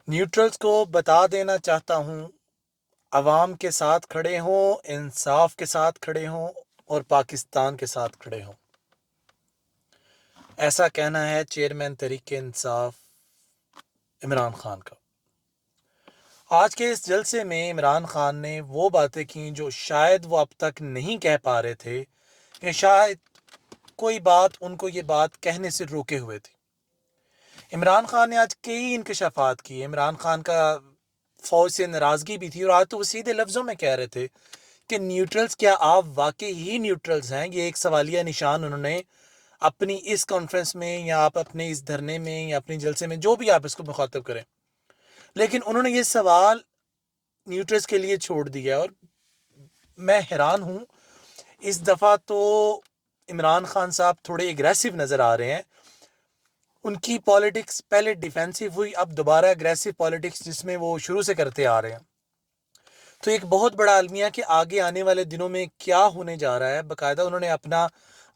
Neutrals کو بتا دینا چاہتا ہوں، عوام کے ساتھ کھڑے ہوں، انصاف کے ساتھ کھڑے ہوں اور پاکستان کے ساتھ کھڑے ہوں۔ ایسا کہنا ہے چیئرمین تحریک انصاف عمران خان کا۔ آج کے اس جلسے میں عمران خان نے وہ باتیں کی جو شاید وہ اب تک نہیں کہہ پا رہے تھے، یا شاید کوئی بات ان کو یہ بات کہنے سے روکے ہوئے تھی۔ عمران خان نے آج کئی انکشافات کیے۔ عمران خان کا فوج سے ناراضگی بھی تھی، اور آج تو وہ سیدھے لفظوں میں کہہ رہے تھے کہ نیوٹرلز، کیا آپ واقعی ہی نیوٹرلز ہیں؟ یہ ایک سوالیہ نشان انہوں نے اپنی اس کانفرنس میں، یا آپ اپنے اس دھرنے میں، یا اپنی جلسے میں، جو بھی آپ اس کو مخاطب کریں، لیکن انہوں نے یہ سوال نیوٹرلز کے لیے چھوڑ دیا۔ اور میں حیران ہوں، اس دفعہ تو عمران خان صاحب تھوڑے اگریسو نظر آ رہے ہیں۔ ان کی پالیٹکس پہلے ڈیفینسو ہوئی، اب دوبارہ اگریسو پالیٹکس جس میں وہ شروع سے کرتے آ رہے ہیں۔ تو ایک بہت بڑا المیہ کہ آگے آنے والے دنوں میں کیا ہونے جا رہا ہے۔ باقاعدہ انہوں نے اپنا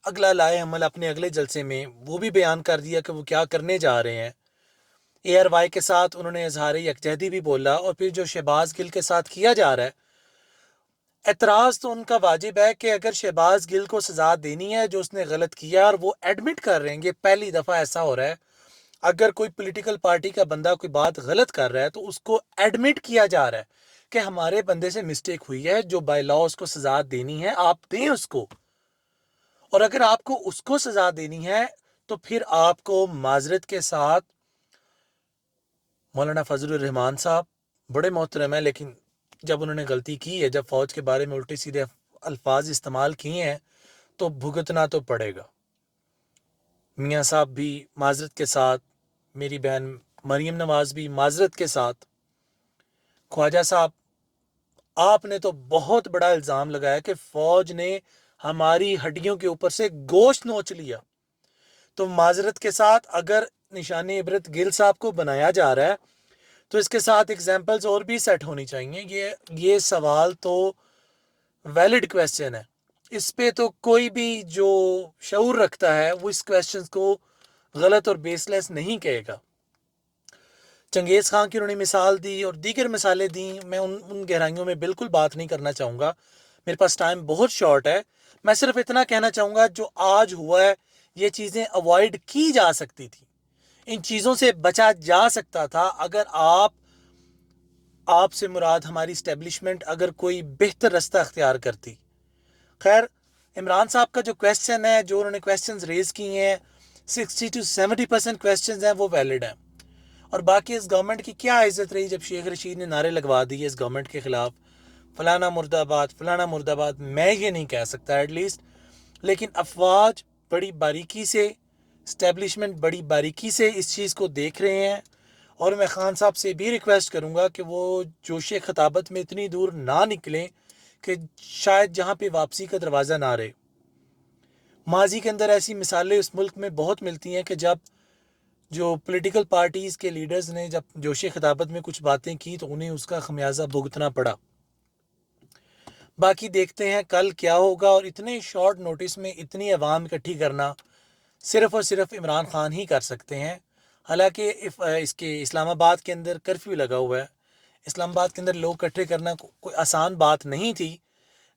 اگلا لائے عمل اپنے اگلے جلسے میں وہ بھی بیان کر دیا کہ وہ کیا کرنے جا رہے ہیں۔ اے آر وائی کے ساتھ انہوں نے اظہار یکجہتی بھی بولا، اور پھر جو شہباز گل کے ساتھ کیا جا رہا ہے، اعتراض تو ان کا واجب ہے کہ اگر شہباز گل کو سزا دینی ہے جو اس نے غلط کیا، اور وہ ایڈمٹ کر رہے ہیں، یہ پہلی دفعہ ایسا ہو رہا ہے، اگر کوئی پولیٹیکل پارٹی کا بندہ کوئی بات غلط کر رہا ہے تو اس کو ایڈمٹ کیا جا رہا ہے کہ ہمارے بندے سے مسٹیک ہوئی ہے، جو بائی لا اس کو سزا دینی ہے آپ دیں اس کو، اور اگر آپ کو اس کو سزا دینی ہے تو پھر آپ کو معذرت کے ساتھ، مولانا فضل الرحمان صاحب بڑے محترم ہیں، لیکن جب انہوں نے غلطی کی ہے، جب فوج کے بارے میں الٹے سیدھے الفاظ استعمال کیے ہیں تو بھگتنا تو پڑے گا۔ میاں صاحب بھی معذرت کے ساتھ، میری بہن مریم نواز بھی معذرت کے ساتھ۔ خواجہ صاحب، آپ نے تو بہت بڑا الزام لگایا کہ فوج نے ہماری ہڈیوں کے اوپر سے گوشت نوچ لیا، تو معذرت کے ساتھ اگر نشان عبرت گل صاحب کو بنایا جا رہا ہے تو اس کے ساتھ ایگزامپلز اور بھی سیٹ ہونی چاہیے۔ یہ سوال تو ویلڈ کویسچن ہے، اس پہ تو کوئی بھی جو شعور رکھتا ہے وہ اس کویسچن کو غلط اور بیس لیس نہیں کہے گا۔ چنگیز خان کی انہوں نے مثال دی اور دیگر مثالیں دیں، میں ان گہرائیوں میں بالکل بات نہیں کرنا چاہوں گا، میرے پاس ٹائم بہت شارٹ ہے۔ میں صرف اتنا کہنا چاہوں گا جو آج ہوا ہے یہ چیزیں اوائڈ کی جا سکتی تھی، ان چیزوں سے بچا جا سکتا تھا اگر آپ سے مراد ہماری اسٹیبلشمنٹ اگر کوئی بہتر رستہ اختیار کرتی۔ خیر، عمران صاحب کا جو کویسچن ہے، جو انہوں نے کویسچنز ریز کیے ہیں، 60 to 70% کویسچنز ہیں وہ ویلڈ ہیں، اور باقی اس گورنمنٹ کی کیا عزت رہی جب شیخ رشید نے نعرے لگوا دیے اس گورنمنٹ کے خلاف، فلانا مرد آباد فلانا مرد آباد۔ میں یہ نہیں کہہ سکتا ایٹ لیسٹ، لیکن افواج بڑی باریکی سے، اسٹیبلشمنٹ بڑی باریکی سے اس چیز کو دیکھ رہے ہیں، اور میں خان صاحب سے بھی ریکویسٹ کروں گا کہ وہ جوش خطابت میں اتنی دور نہ نکلیں کہ شاید جہاں پہ واپسی کا دروازہ نہ رہے۔ ماضی کے اندر ایسی مثالیں اس ملک میں بہت ملتی ہیں کہ جب جو پولیٹیکل پارٹیز کے لیڈرز نے جب جوش خطابت میں کچھ باتیں کی تو انہیں اس کا خمیازہ بھگتنا پڑا۔ باقی دیکھتے ہیں کل کیا ہوگا، اور اتنے شارٹ نوٹس میں اتنی عوام اکٹھی کرنا صرف اور صرف عمران خان ہی کر سکتے ہیں۔ حالانکہ اس کے اسلام آباد کے اندر کرفیو لگا ہوا ہے، اسلام آباد کے اندر لوگ اکٹھے کرنا کوئی آسان بات نہیں تھی،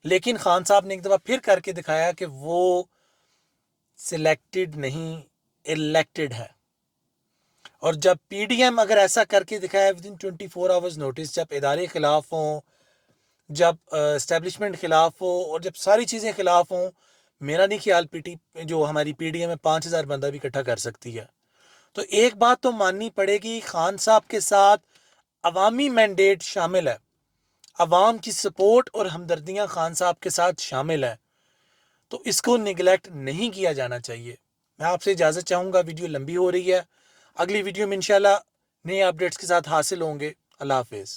لیکن خان صاحب نے ایک دفعہ پھر کر کے دکھایا کہ وہ سلیکٹڈ نہیں، الیکٹڈ ہے۔ اور جب پی ڈی ایم اگر ایسا کر کے دکھایا ودن 24 آورز نوٹس، جب ادارے خلاف ہوں، جب اسٹیبلشمنٹ خلاف ہو، اور جب ساری چیزیں خلاف ہوں، میرا نہیں خیال جو ہماری پی ڈی ایم ہے 5000 بندہ بھی اکٹھا کر سکتی ہے۔ تو ایک بات تو ماننی پڑے گی، خان صاحب کے ساتھ عوامی مینڈیٹ شامل ہے، عوام کی سپورٹ اور ہمدردیاں خان صاحب کے ساتھ شامل ہیں، تو اس کو نگلیکٹ نہیں کیا جانا چاہیے۔ میں آپ سے اجازت چاہوں گا، ویڈیو لمبی ہو رہی ہے، اگلی ویڈیو میں انشاءاللہ نئے اپڈیٹس کے ساتھ حاصل ہوں گے۔ اللہ حافظ۔